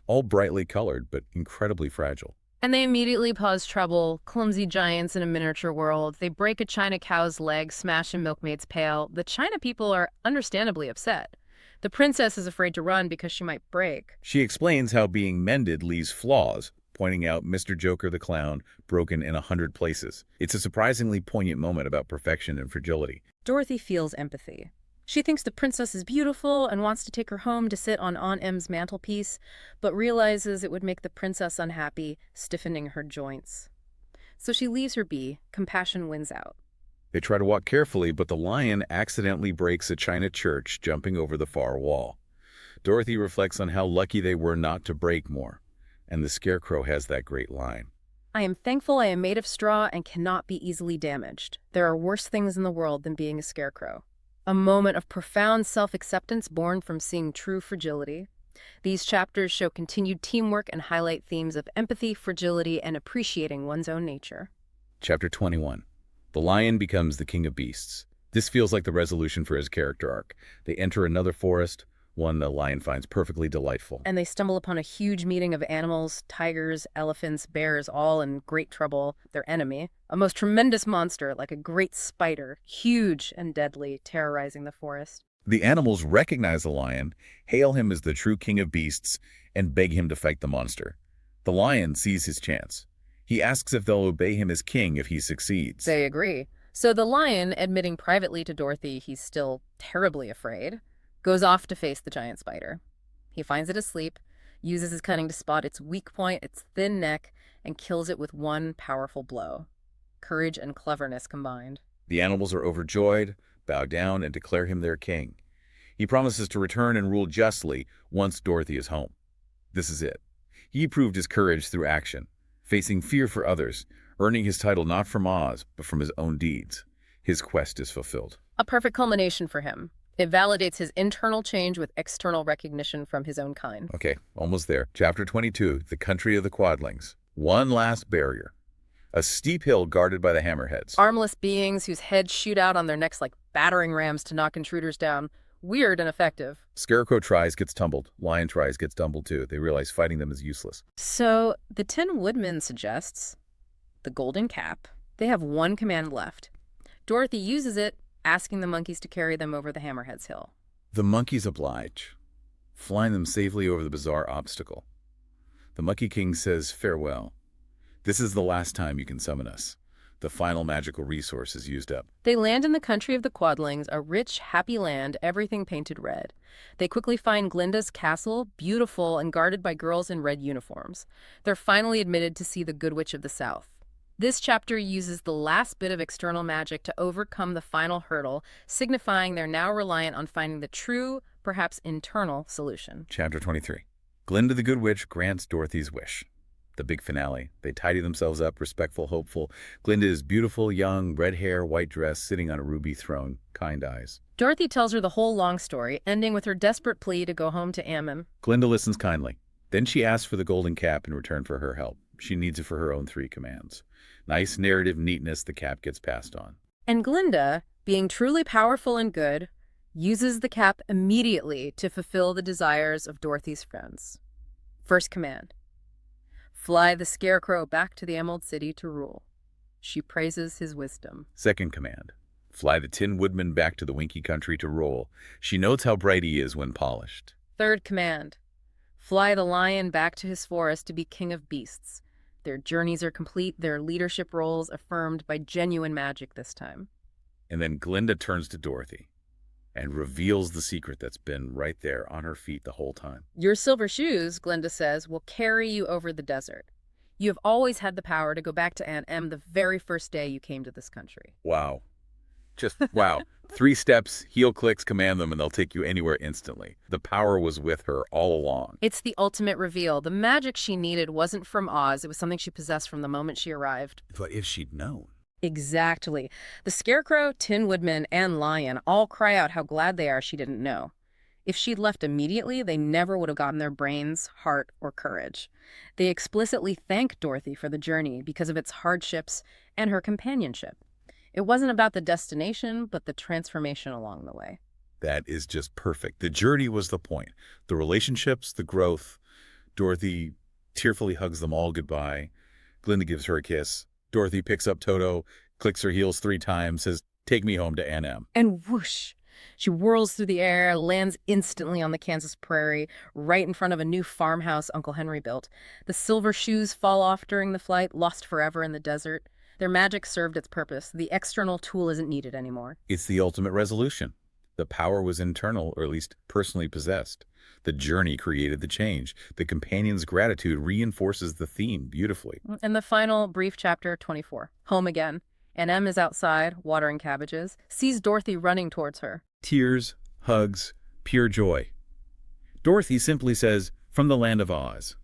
All brightly colored, but incredibly fragile.
And they immediately cause trouble. Clumsy giants in a miniature world. They break a China cow's leg, smash a milkmaid's pail. The China people are understandably upset. The princess is afraid to run because she might break.
She explains how being mended leaves flaws, pointing out Mr. Joker the Clown, broken in 100 places. It's a surprisingly poignant moment about perfection and fragility.
Dorothy feels empathy. She thinks the princess is beautiful and wants to take her home to sit on Aunt Em's mantelpiece, but realizes it would make the princess unhappy, stiffening her joints. So she leaves her be. Compassion wins out.
They try to walk carefully, but the lion accidentally breaks a china church, jumping over the far wall. Dorothy reflects on how lucky they were not to break more, and the Scarecrow has that great line.
I am thankful I am made of straw and cannot be easily damaged. There are worse things in the world than being a scarecrow. A moment of profound self-acceptance born from seeing true fragility. These chapters show continued teamwork and highlight themes of empathy, fragility, and appreciating one's own nature.
Chapter 21. The lion becomes the king of beasts. This feels like the resolution for his character arc. They enter another forest, one the lion finds perfectly delightful.
And they stumble upon a huge meeting of animals, tigers, elephants, bears, all in great trouble. Their enemy, a most tremendous monster like a great spider, huge and deadly, terrorizing the forest.
The animals recognize the lion, hail him as the true king of beasts, and beg him to fight the monster. The lion sees his chance. He asks if they'll obey him as king if he succeeds.
They agree. So the lion, admitting privately to Dorothy he's still terribly afraid, goes off to face the giant spider. He finds it asleep, uses his cunning to spot its weak point, its thin neck, and kills it with one powerful blow. Courage and cleverness combined.
The animals are overjoyed, bow down, and declare him their king. He promises to return and rule justly once Dorothy is home. This is it. He proved his courage through action, facing fear for others, earning his title not from Oz, but from his own deeds. His quest is fulfilled.
A perfect culmination for him. It validates his internal change with external recognition from his own kind.
Okay, almost there. Chapter 22, the country of the Quadlings. One last barrier. A steep hill guarded by the Hammerheads.
Armless beings whose heads shoot out on their necks like battering rams to knock intruders down. Weird and effective.
Scarecrow tries, gets tumbled. Lion tries, gets tumbled too. They realize fighting them is useless.
So the Tin Woodman suggests the Golden Cap. They have one command left. Dorothy uses it, asking the monkeys to carry them over the Hammerheads Hill.
The monkeys oblige, flying them safely over the bizarre obstacle. The Monkey King says farewell. This is the last time you can summon us. The final magical resource is used up.
They land in the country of the Quadlings, a rich, happy land, everything painted red. They quickly find Glinda's castle, beautiful and guarded by girls in red uniforms. They're finally admitted to see the Good Witch of the South. This chapter uses the last bit of external magic to overcome the final hurdle, signifying they're now reliant on finding the true, perhaps internal, solution.
Chapter 23. Glinda the Good Witch grants Dorothy's wish. The big finale. They tidy themselves up, respectful, hopeful. Glinda is beautiful, young, red hair, white dress, sitting on a ruby throne, kind eyes.
Dorothy tells her the whole long story, ending with her desperate plea to go home to Ammon.
Glinda listens kindly. Then she asks for the golden cap in return for her help. She needs it for her own 3 commands. Nice narrative neatness, the cap gets passed on.
And Glinda, being truly powerful and good, uses the cap immediately to fulfill the desires of Dorothy's friends. First command: fly the Scarecrow back to the Emerald City to rule. She praises his wisdom.
Second command: fly the Tin Woodman back to the Winky Country to rule. She notes how bright he is when polished.
Third command: fly the lion back to his forest to be king of beasts. Their journeys are complete, their leadership roles affirmed by genuine magic this time.
And then Glinda turns to Dorothy. and reveals the secret that's been right there on her feet the whole time.
Your silver shoes, Glinda says, will carry you over the desert. You have always had the power to go back to Aunt Em the very first day you came to this country.
Wow. Just wow. 3 steps, heel clicks, command them, and they'll take you anywhere instantly. The power was with her all along.
It's the ultimate reveal. The magic she needed wasn't from Oz. It was something she possessed from the moment she arrived.
But if she'd known.
Exactly. The Scarecrow, Tin Woodman, and Lion all cry out how glad they are she didn't know. If she'd left immediately, they never would have gotten their brains, heart, or courage. They explicitly thank Dorothy for the journey because of its hardships and her companionship. It wasn't about the destination, but the transformation along the way.
That is just perfect. The journey was the point. The relationships, the growth. Dorothy tearfully hugs them all goodbye. Glinda gives her a kiss. Dorothy picks up Toto, clicks her heels 3 times, says, "Take me home to Aunt Em."
And whoosh! She whirls through the air, lands instantly on the Kansas prairie, right in front of a new farmhouse Uncle Henry built. The silver shoes fall off during the flight, lost forever in the desert. Their magic served its purpose. The external tool isn't needed anymore.
It's the ultimate resolution. The power was internal, or at least personally possessed. The journey created the change. The companion's gratitude reinforces the theme beautifully.
And the final brief chapter, 24. Home again. And Em is outside, watering cabbages, sees Dorothy running towards her.
Tears, hugs, pure joy. Dorothy simply says, "From the land of Oz."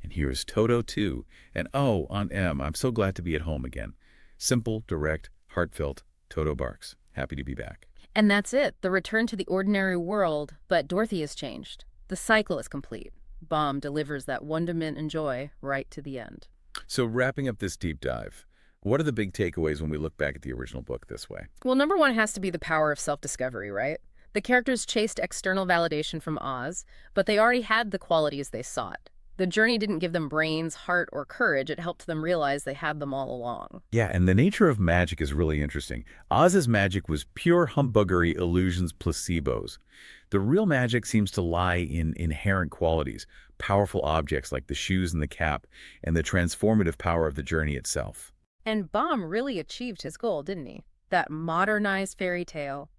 And here's Toto, too. And oh, Aunt Em, I'm so glad to be at home again. Simple, direct, heartfelt. Toto barks. Happy to be back.
And that's it, the return to the ordinary world, but Dorothy has changed. The cycle is complete. Bomb delivers that wonderment and joy right to the end.
So wrapping up this deep dive, what are the big takeaways when we look back at the original book this way?
Well, number one has to be the power of self-discovery, right? The characters chased external validation from Oz, but they already had the qualities they sought. The journey didn't give them brains, heart, or courage. It helped them realize they had them all along.
Yeah, and the nature of magic is really interesting. Oz's magic was pure humbuggery, illusions, placebos. The real magic seems to lie in inherent qualities, powerful objects like the shoes and the cap, and the transformative power of the journey itself.
And Baum really achieved his goal, didn't he? That modernized fairy tale.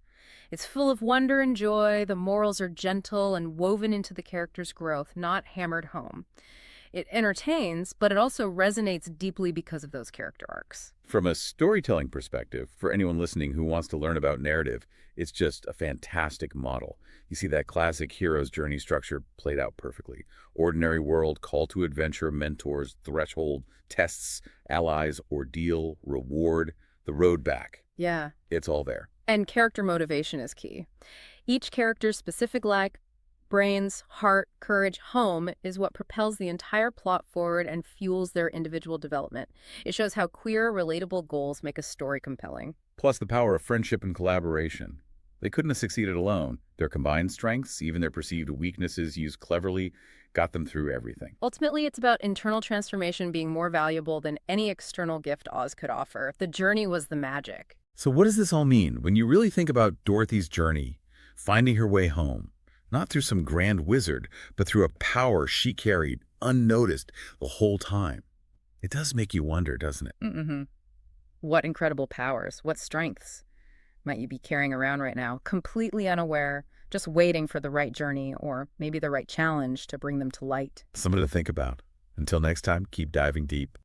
It's full of wonder and joy. The morals are gentle and woven into the character's growth, not hammered home. It entertains, but it also resonates deeply because of those character arcs.
From a storytelling perspective, for anyone listening who wants to learn about narrative, it's just a fantastic model. You see that classic hero's journey structure played out perfectly. Ordinary world, call to adventure, mentors, threshold, tests, allies, ordeal, reward, the road back.
Yeah.
It's all there.
And character motivation is key. Each character's specific lack, brains, heart, courage, home, is what propels the entire plot forward and fuels their individual development. It shows how queer, relatable goals make a story compelling.
Plus the power of friendship and collaboration. They couldn't have succeeded alone. Their combined strengths, even their perceived weaknesses used cleverly, got them through everything.
Ultimately, it's about internal transformation being more valuable than any external gift Oz could offer. The journey was the magic.
So what does this all mean when you really think about Dorothy's journey, finding her way home? Not through some grand wizard, but through a power she carried unnoticed the whole time. It does make you wonder, doesn't it?
Mm-hmm. What incredible powers, what strengths might you be carrying around right now, completely unaware, just waiting for the right journey or maybe the right challenge to bring them to light?
Something to think about. Until next time, keep diving deep.